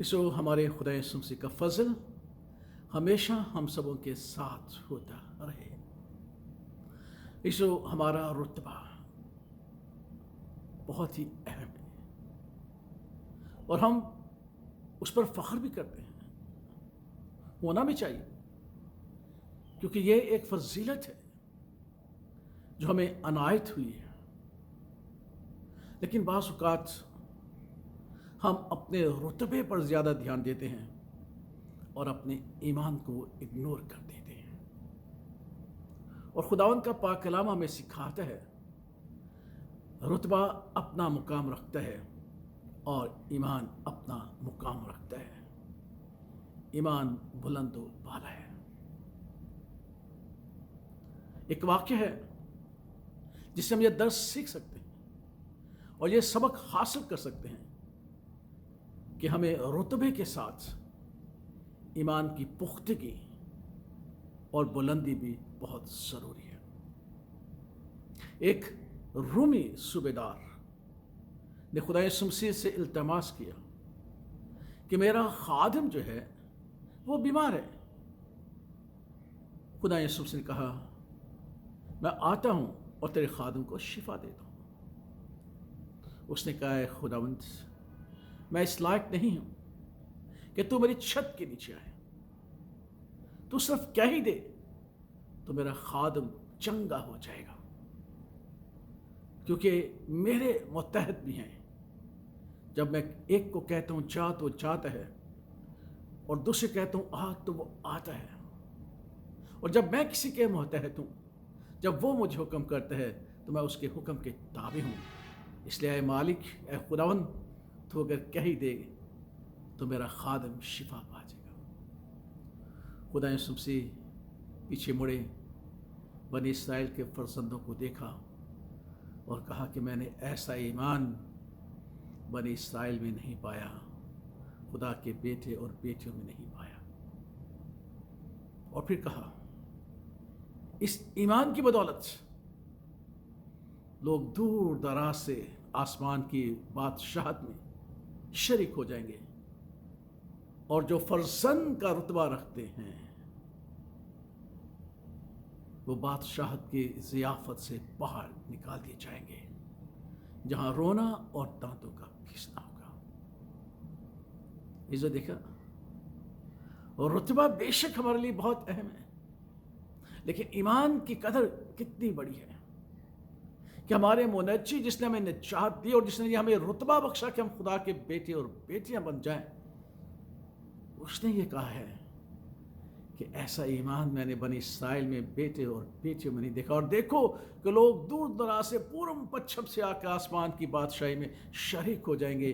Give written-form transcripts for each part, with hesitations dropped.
इसो हमारे खुदा यीशु मसीह का फजल हमेशा हम सबों के साथ होता रहे। इसो हमारा रुतबा बहुत ही अहम है और हम उस पर फख्र भी करते हैं, होना भी चाहिए, क्योंकि ये एक फजीलत है जो हमें अनायत हुई है। लेकिन बाज़ औक़ात हम अपने रुतबे पर ज़्यादा ध्यान देते हैं और अपने ईमान को इग्नोर कर देते हैं। और खुदावंद का पाक कलाम हमें सिखाता है रुतबा अपना मुकाम रखता है और ईमान अपना मुकाम रखता है। ईमान बुलंद व बाला है। एक वाक्य है जिससे हम ये दर्स सीख सकते हैं और ये सबक हासिल कर सकते हैं कि हमें रुतबे के साथ ईमान की पुख्तगी और बुलंदी भी बहुत ज़रूरी है। एक रूमी सूबेदार ने खुदा यीशु मसीह से इल्तमास किया कि मेरा खादिम जो है वो बीमार है। खुदा यीशु मसीह ने कहा, मैं आता हूँ और तेरे खादिम को शिफा देता हूँ। उसने कहा, है खुदावंद, मैं इस लायक नहीं हूं कि तू मेरी छत के नीचे आए, तू सिर्फ कह ही दे तो मेरा खादिम चंगा हो जाएगा, क्योंकि मेरे मुत्तहद भी हैं। जब मैं एक को कहता हूं जा तो जाता है और दूसरे कहता हूं आ तो वो आता है। और जब मैं किसी के मुत्तहद हूं, जब वो मुझे हुक्म करता है तो मैं उसके हुक्म के ताबे हूं। इसलिए ऐ मालिक, ऐ खुदावंद, तो अगर कह ही दे तो मेरा खादिम शिफा पा जाएगा। खुदा यीशु मसीह पीछे मुड़े, बनी इस्राएल के फर्जंदों को देखा और कहा कि मैंने ऐसा ईमान बनी इस्राएल में नहीं पाया, खुदा के बेटे और बेटियों में नहीं पाया। और फिर कहा, इस ईमान की बदौलत लोग दूर दराज से आसमान की बादशाहत में शरीक हो जाएंगे और जो फर्जंद का रुतबा रखते हैं वो बादशाहत की ज़ियाफत से बाहर निकाल दिए जाएंगे, जहां रोना और दांतों का घिसना होगा। ये जो देखा, और रुतबा बेशक हमारे लिए बहुत अहम है, लेकिन ईमान की कदर कितनी बड़ी है कि हमारे मुनज्जी जिसने हमें निजात दी और जिसने हमें रुतबा बख्शा कि हम खुदा के बेटे और बेटियां बन जाएं, उसने ये कहा है कि ऐसा ईमान मैंने बनी इस्राएल में बेटे और बेटियों में नहीं देखा। और देखो कि लोग दूर दराज से पूर्व पश्चिम से आकर आसमान की बादशाही में शरीक हो जाएंगे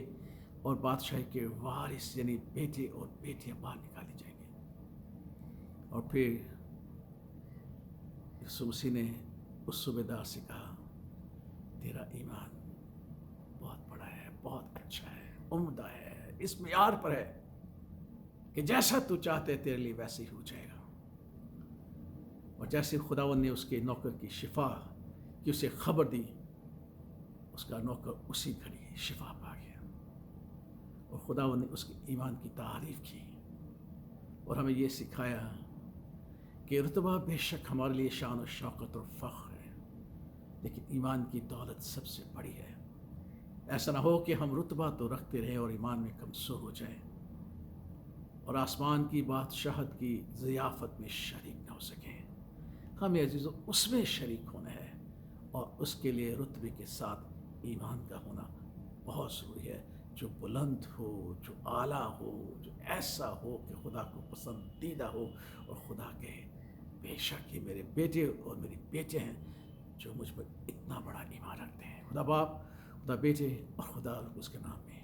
और बादशाही के वारिस यानी बेटे और बेटियां बाहर निकाली जाएंगे। और फिर यीशु मसीह ने उस सूबेदार से कहा, तेरा ईमान बहुत बड़ा है, बहुत अच्छा है, उम्दा है, इस मियार पर है कि जैसा तू चाहते तेरे लिए वैसे ही हो जाएगा। और जैसे खुदावंद ने उसके नौकर की शिफा की उसे खबर दी, उसका नौकर उसी घड़ी शिफा पा गया और खुदावंद ने उसके ईमान की तारीफ की और हमें यह सिखाया कि रुतबा बेशक हमारे लिए शान और शौकत और फ़ख्र है, लेकिन ईमान की दौलत सबसे बड़ी है। ऐसा ना हो कि हम रुतबा तो रखते रहें और ईमान में कमज़ोर हो जाएं और आसमान की बादशाहत की ज़ियाफ़त में शरीक ना हो सकें। हमें अज़ीज़ों उसमें शरीक होना है और उसके लिए रुतबे के साथ ईमान का होना बहुत ज़रूरी है, जो बुलंद हो, जो आला हो, जो ऐसा हो कि खुदा को पसंदीदा हो और खुदा के बेशक ये मेरे बेटे और मेरी बेटे हैं जो मुझ पर इतना बड़ा ईमान रखते हैं। खुदा बाप, खुदा बेटे और खुदा उसके नाम में